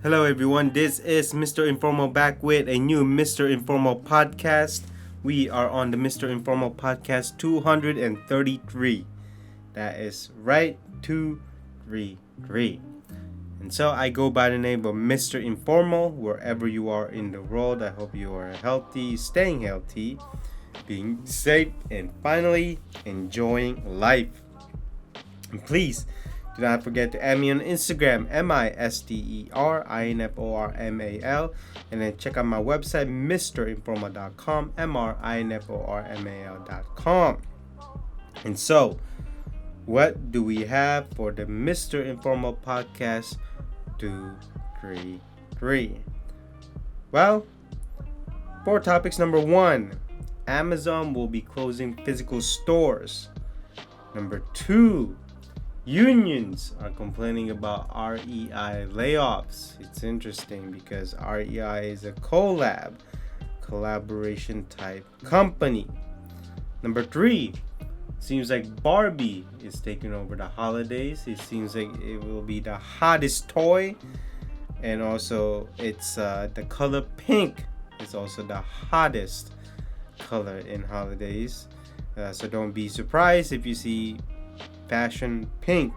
Hello, everyone. This is Mr. Informal back with a new Mr. Informal podcast. We are on the Mr. Informal podcast 233. That is right, 233. And so I go by the name of Mr. Informal wherever you are in the world. I hope you are healthy, staying healthy, being safe, and finally enjoying life. And please do not forget to add me on Instagram, MisterInformal, and then check out my website, mrinformal.com, mrinformal.com. And so, what do we have for the Mr. Informal Podcast 233? Well, 4 topics. Number 1, Amazon will be closing physical stores. Number 2, unions are complaining about REI layoffs. It's interesting because REI is a collaboration type company. Number 3, seems like Barbie is taking over the holidays. It seems like it will be the hottest toy, and also it's the color pink is also the hottest color in holidays. So don't be surprised if you see fashion pink.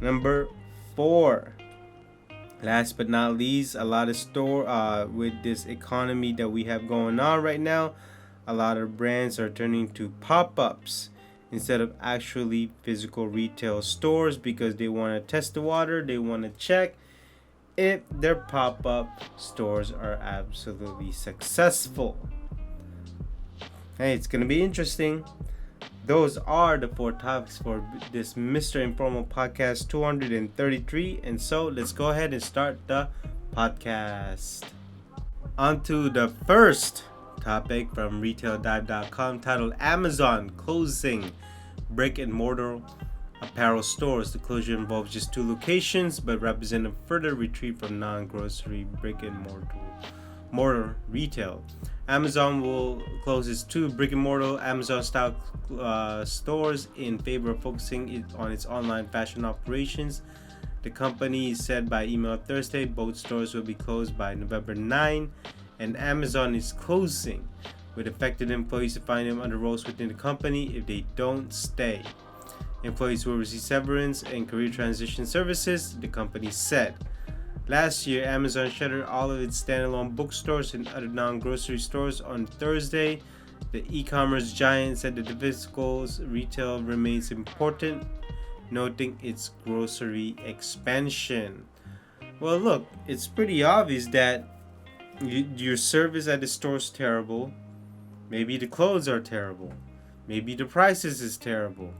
Number 4, last but not least, a lot of with this economy that we have going on right now, a lot of brands are turning to pop-ups instead of actually physical retail stores because they want to test the water. They want to check if their pop-up stores are absolutely successful. Hey, it's gonna be interesting. Those are the 4 topics for this Mr. Informal Podcast 233. And so let's go ahead and start the podcast. On to the first topic from retaildive.com titled Amazon closing brick and mortar apparel stores. The closure involves just 2 locations but represents a further retreat from non-grocery brick and mortar retail. Amazon will close its 2 brick-and-mortar Amazon-style stores in favor of focusing on its online fashion operations. The company said by email Thursday both stores will be closed by November 9, and Amazon is closing, with affected employees to find them other roles within the company if they don't stay. Employees will receive severance and career transition services, the company said. Last year, Amazon shuttered all of its standalone bookstores and other non-grocery stores on Thursday. The e-commerce giant said that the physical retail remains important, noting its grocery expansion. Well, look, it's pretty obvious that your service at the store is terrible. Maybe the clothes are terrible. Maybe the prices is terrible.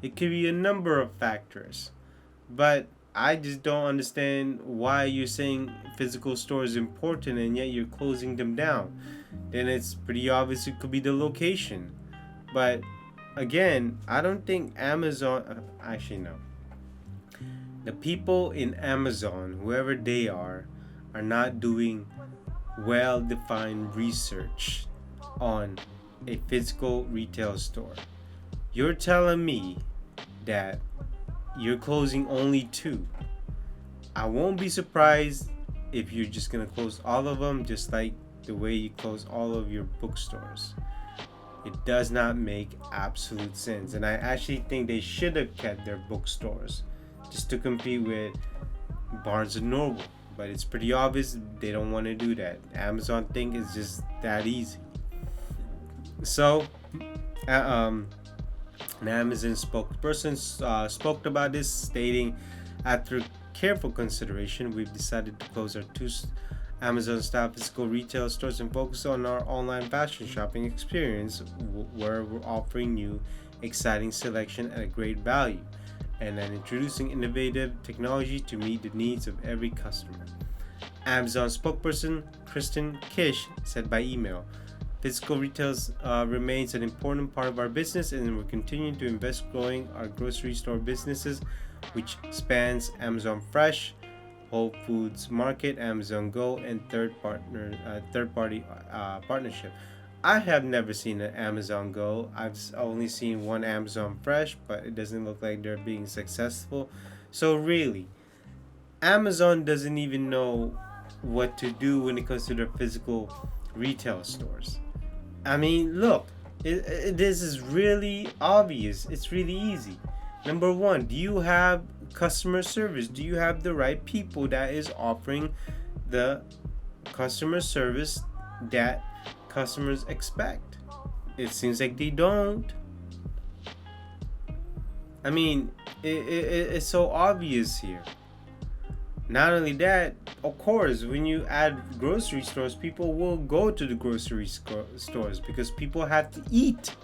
It could be a number of factors. But I just don't understand why you're saying physical store is important and yet you're closing them down. Then it's pretty obvious it could be the location. But again, I don't think Amazon, actually no. The people in Amazon, whoever they are not doing well-defined research on a physical retail store. You're telling me that you're closing only 2. I won't be surprised if you're just gonna close all of them, just like the way you close all of your bookstores. It does not make absolute sense, and I actually think they should have kept their bookstores just to compete with Barnes and Noble. But it's pretty obvious they don't want to do that. Amazon think it's just that easy. So, an Amazon spokesperson spoke about this, stating, after careful consideration, we've decided to close our 2 Amazon-style physical retail stores and focus on our online fashion shopping experience, where we're offering you exciting selection at a great value, and then introducing innovative technology to meet the needs of every customer. Amazon spokesperson Kristen Kish said by email, physical retail remains an important part of our business, and we're continuing to invest growing our grocery store businesses, which spans Amazon Fresh, Whole Foods Market, Amazon Go, and third-party partnership. I have never seen an Amazon Go. I've only seen one Amazon Fresh, but it doesn't look like they're being successful. So really, Amazon doesn't even know what to do when it comes to their physical retail stores. I mean, look, this is really obvious. It's really easy. Number one, do you have customer service? Do you have the right people that is offering the customer service that customers expect? It seems like they don't. I mean, it's so obvious here. Not only that, of course, when you add grocery stores, people will go to the grocery stores because people have to eat.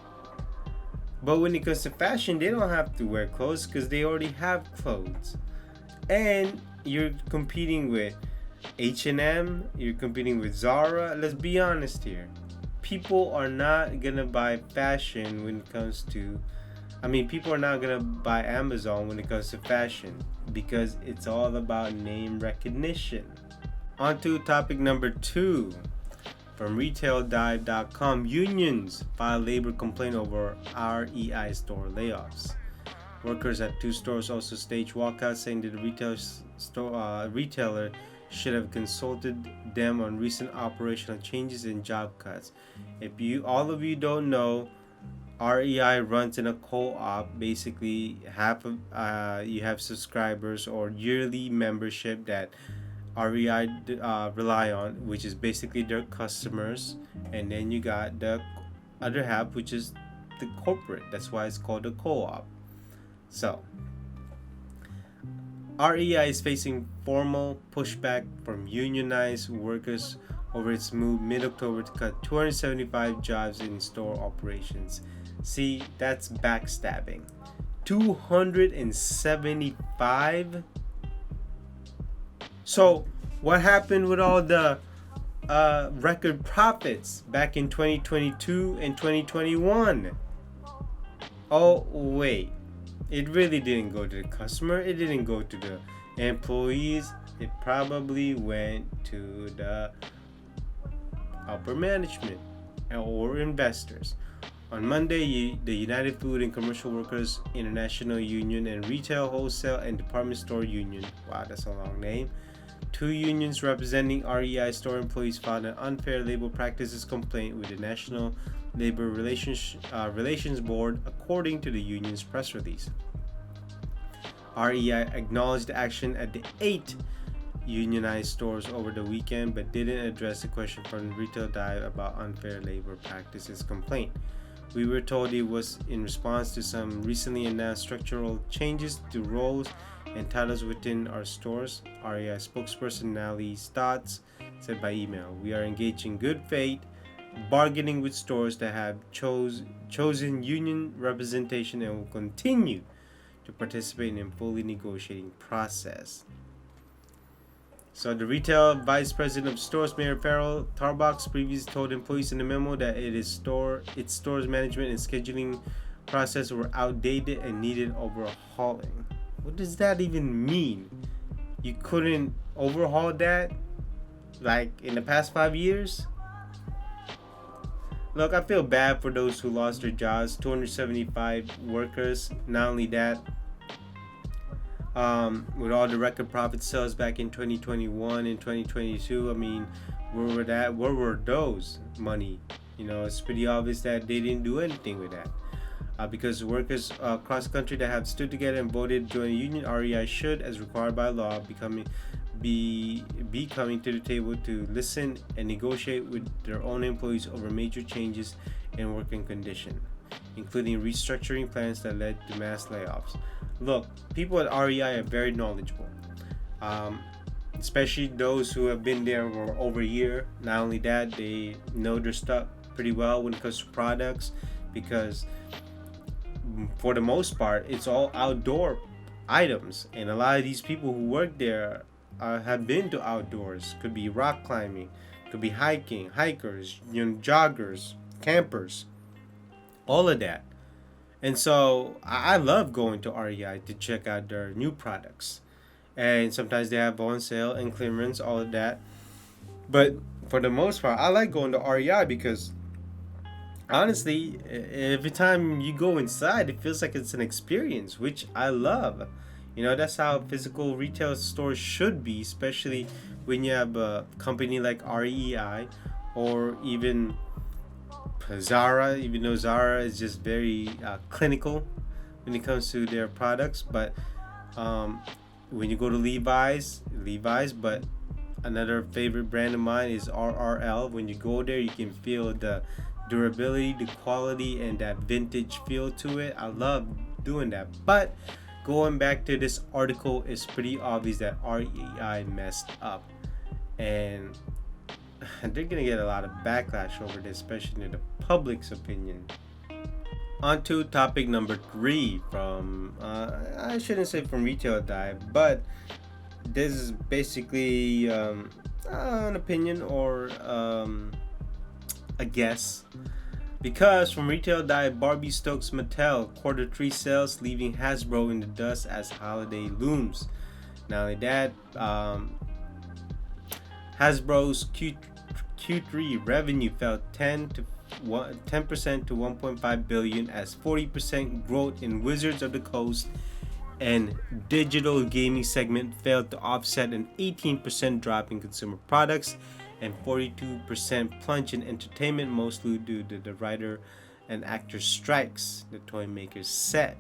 But when it comes to fashion, they don't have to wear clothes because they already have clothes. And you're competing with H&M, you're competing with Zara. Let's be honest here. People are not gonna buy fashion when it comes to people are not gonna buy Amazon when it comes to fashion because it's all about name recognition. On to topic number 2. From RetailDive.com, unions file labor complaint over REI store layoffs. Workers at 2 stores also staged walkouts, saying that the retailer should have consulted them on recent operational changes and job cuts. If all of you don't know, REI runs in a co-op. Basically, half of you have subscribers or yearly membership that REI rely on, which is basically their customers, and then you got the other half, which is the corporate. That's why it's called a co-op. So, REI is facing formal pushback from unionized workers over its move mid-October to cut 275 jobs in store operations. See, that's backstabbing. 275? So, what happened with all the record profits back in 2022 and 2021? Oh, wait. It really didn't go to the customer. It didn't go to the employees. It probably went to the upper management or investors. On Monday, the United Food and Commercial Workers International Union and Retail, Wholesale, and Department Store Union, wow, that's a long name, 2 unions representing REI store employees filed an unfair labor practices complaint with the National Labor Relations Board, according to the union's press release. REI acknowledged the action at the 8 unionized stores over the weekend, but didn't address the question from Retail Dive about unfair labor practices complaint. We were told it was in response to some recently announced structural changes to roles and titles within our stores, REI spokesperson Natalie Stotts said by email. We are engaged in good faith, bargaining with stores that have chosen union representation and will continue to participate in a fully negotiating process. So the retail vice president of stores, Mayor Farrell Tarbox, previously told employees in a memo that its store's management and scheduling process were outdated and needed overhauling. What does that even mean? You couldn't overhaul that like in the past 5 years? Look, I feel bad for those who lost their jobs, 275 workers. Not only that, with all the record profit sales back in 2021 and 2022, where were those money? It's pretty obvious that they didn't do anything with that. Because workers across the country that have stood together and voted to join a union, REI should, as required by law, be coming to the table to listen and negotiate with their own employees over major changes in working condition, including restructuring plans that led to mass layoffs. Look, people at REI are very knowledgeable, especially those who have been there for over a year. Not only that, they know their stuff pretty well when it comes to products, because for the most part, it's all outdoor items, and a lot of these people who work there have been to outdoors. Could be rock climbing, could be hiking, hikers, joggers, campers, all of that. And so I love going to REI to check out their new products, and sometimes they have on sale and clearance, all of that. But for the most part, I like going to REI because honestly, every time you go inside, it feels like it's an experience, which I love. That's how physical retail stores should be, especially when you have a company like REI or even Zara, even though Zara is just very clinical when it comes to their products. But when you go to Levi's, but another favorite brand of mine is RRL. When you go there, you can feel the durability, the quality, and that vintage feel to it. I love doing that. But going back to this article, it's pretty obvious that REI messed up, and they're gonna get a lot of backlash over this, especially in the public's opinion. On to topic number 3 from I shouldn't say from Retail Dive, but this is basically an opinion or a guess. Because from Retail Dive, Barbie stokes Mattel Q3 sales, leaving Hasbro in the dust as holiday looms. Not only that, Hasbro's Q3 revenue fell 10% to 1.5 billion, as 40% growth in Wizards of the Coast and digital gaming segment failed to offset an 18% drop in consumer products and 42% plunge in entertainment, mostly due to the writer and actor strikes, the toy makers said.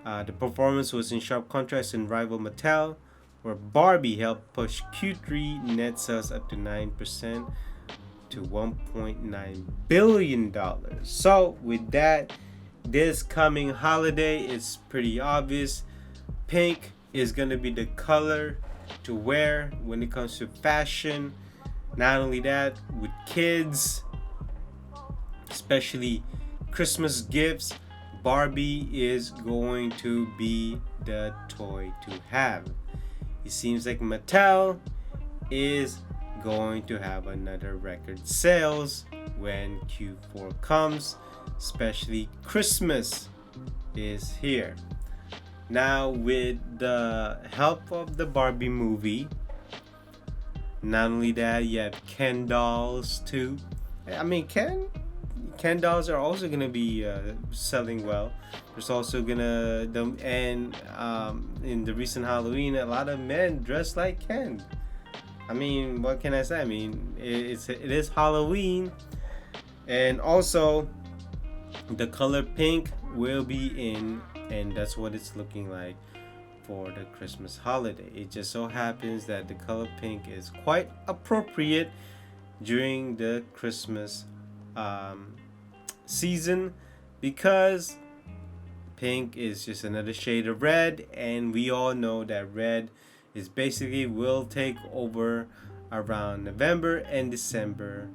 The performance was in sharp contrast in rival Mattel, where Barbie helped push Q3 net sales up to 9% to $1.9 billion. So with that, this coming holiday is pretty obvious. Pink is going to be the color to wear when it comes to fashion. Not only that, with kids, especially Christmas gifts, Barbie is going to be the toy to have. It seems like Mattel is going to have another record sales when Q4 comes, especially Christmas is here. Now, with the help of the Barbie movie, not only that, you have Ken dolls too. I mean, Ken dolls are also gonna be selling well. There's also gonna and in the recent Halloween, a lot of men dress like Ken. I mean, what can I say? I mean, it is Halloween, and also the color pink will be in, and that's what it's looking like for the Christmas holiday. It just so happens that the color pink is quite appropriate during the Christmas season, because pink is just another shade of red, and we all know that red is basically will take over around November and December.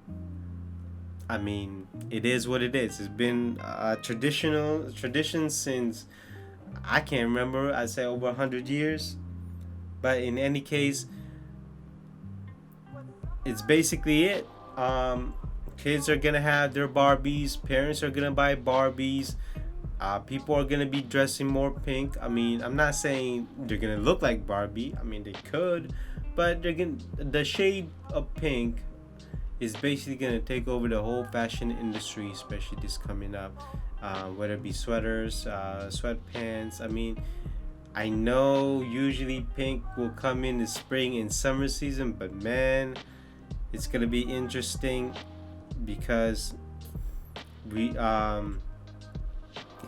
I mean, it is what it is. It's been a tradition since I can't remember. I'd say over 100 years. But in any case, it's basically it. Kids are gonna have their Barbies. Parents are gonna buy Barbies. People are gonna be dressing more pink. I mean, I'm not saying they're gonna look like Barbie. I mean, they could, but the shade of pink is basically gonna take over the whole fashion industry, especially this coming up. Whether it be sweaters, sweatpants. I mean, I know usually pink will come in the spring and summer season, but man, it's gonna be interesting because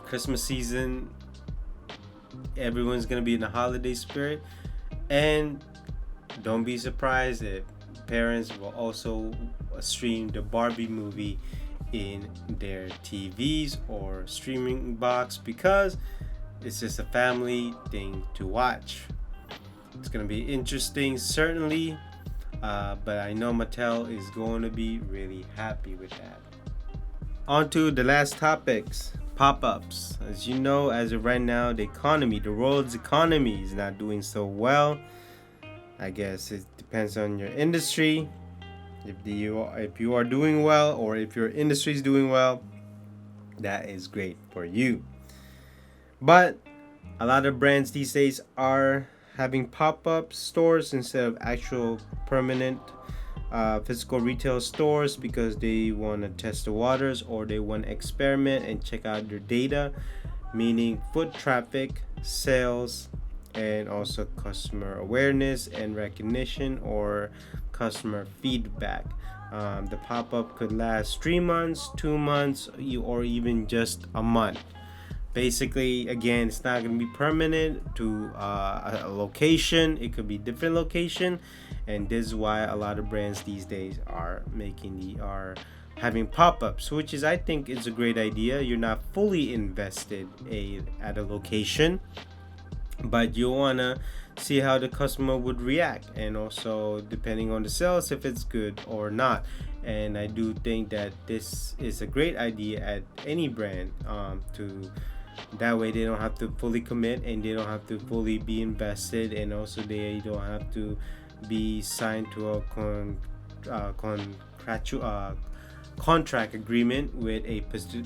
Christmas season, everyone's gonna be in the holiday spirit, and don't be surprised if parents will also stream the Barbie movie in their TVs or streaming box, because it's just a family thing to watch. It's gonna be interesting, certainly, but I know Mattel is going to be really happy with that. On to the last topics. Pop-ups. As you know, as of right now, the world's economy is not doing so well. I guess it depends on your industry. If you are doing well, or if your industry is doing well, that is great for you. But a lot of brands these days are having pop-up stores instead of actual permanent physical retail stores, because they want to test the waters, or they want to experiment and check out their data. meaning foot traffic, sales, and also customer awareness and recognition or customer feedback. The pop-up could last 3 months, 2 months, or even just a month. Basically, again, it's not going to be permanent to a location. It could be different location, and this is why a lot of brands these days are having pop-ups, which is, I think, is a great idea. You're not fully invested at a location, but you want to see how the customer would react, and also depending on the sales, if it's good or not. And I do think that this is a great idea at any brand, to that way they don't have to fully commit, and they don't have to fully be invested, and also they don't have to be signed to a contract agreement with a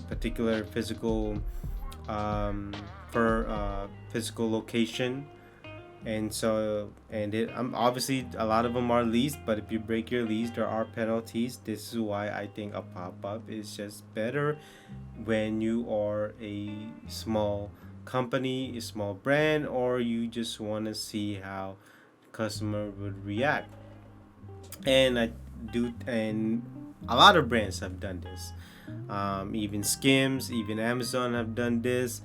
particular physical physical location. And so, obviously a lot of them are leased, but if you break your lease, there are penalties. This is why I think a pop-up is just better when you are a small company, a small brand, or you just want to see how the customer would react. And a lot of brands have done this. Even Skims, even Amazon have done this.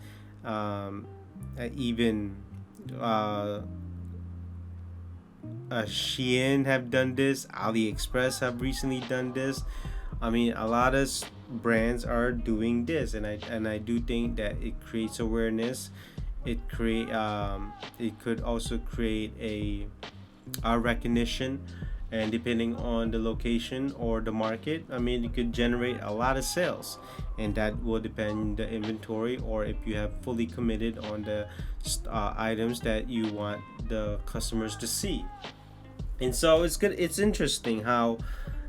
Even Shein have done this. AliExpress have recently done this. I mean, a lot of brands are doing this, and I do think that it creates awareness. It could also create a recognition, and depending on the location or the market, I mean, it could generate a lot of sales, and that will depend the inventory, or if you have fully committed on the items that you want the customers to see. And so it's good. It's interesting how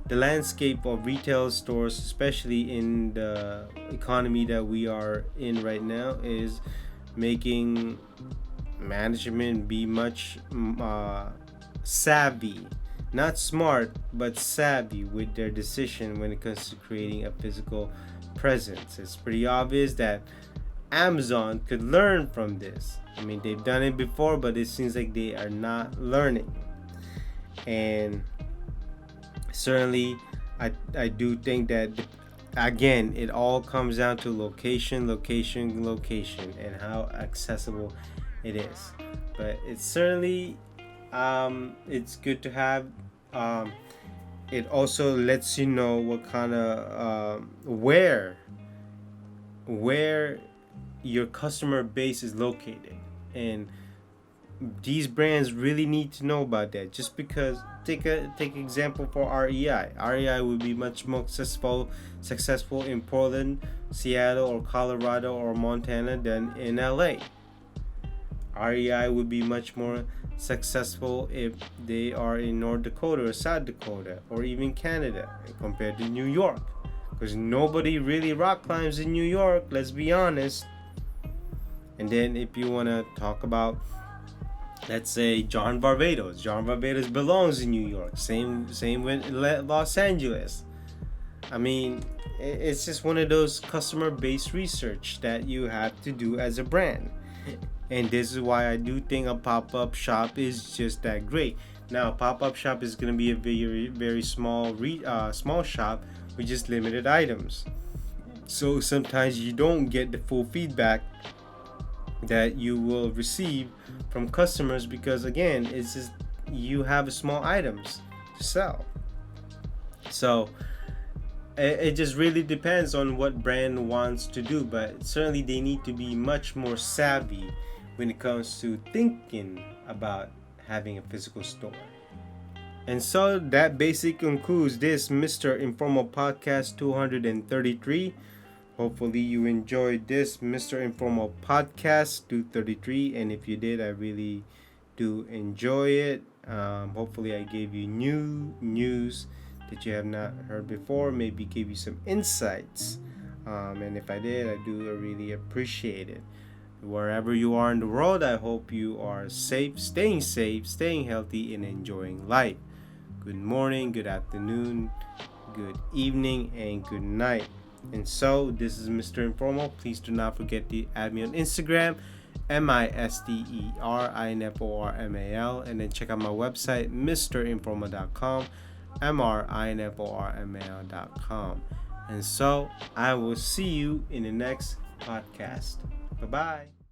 the landscape of retail stores, especially in the economy that we are in right now, is making management be much savvy, not smart, but savvy with their decision when it comes to creating a physical presence. It's pretty obvious that Amazon could learn from this. I mean, they've done it before, but it seems like they are not learning. And certainly, I do think that, again, it all comes down to location, and how accessible it is. But it's certainly, it's good to have. It also lets you know what kind of where your customer base is located, and these brands really need to know about that. Just because, take example for REI. REI would be much more successful in Portland, Seattle, or Colorado, or Montana than in LA. REI would be much more successful if they are in North Dakota or South Dakota, or even Canada, compared to New York, because nobody really rock climbs in New York, let's be honest. And then if you want to talk about, let's say, John Barbados belongs in New York. Same with Los Angeles. I mean, it's just one of those customer-based research that you have to do as a brand. And this is why I do think a pop-up shop is just that great. Now, a pop-up shop is going to be a very, very small shop with just limited items. So sometimes you don't get the full feedback that you will receive from customers, because again, it's just you have small items to sell. So it just really depends on what brand wants to do, but certainly they need to be much more savvy when it comes to thinking about having a physical store. And so that basically concludes this Mr. Informal Podcast 233. Hopefully you enjoyed this Mr. Informal Podcast 233, and if you did, I really do enjoy it. Hopefully I gave you new news that you have not heard before, maybe gave you some insights, and if I did, I really appreciate it. Wherever you are in the world, I hope you are safe, staying healthy, and enjoying life. Good morning, good afternoon, good evening, and good night. And so, this is Mr. Informal. Please do not forget to add me on Instagram, MisterInformal, and then check out my website, mrinformal.com, mrinformal.com. And so, I will see you in the next podcast. Bye-bye.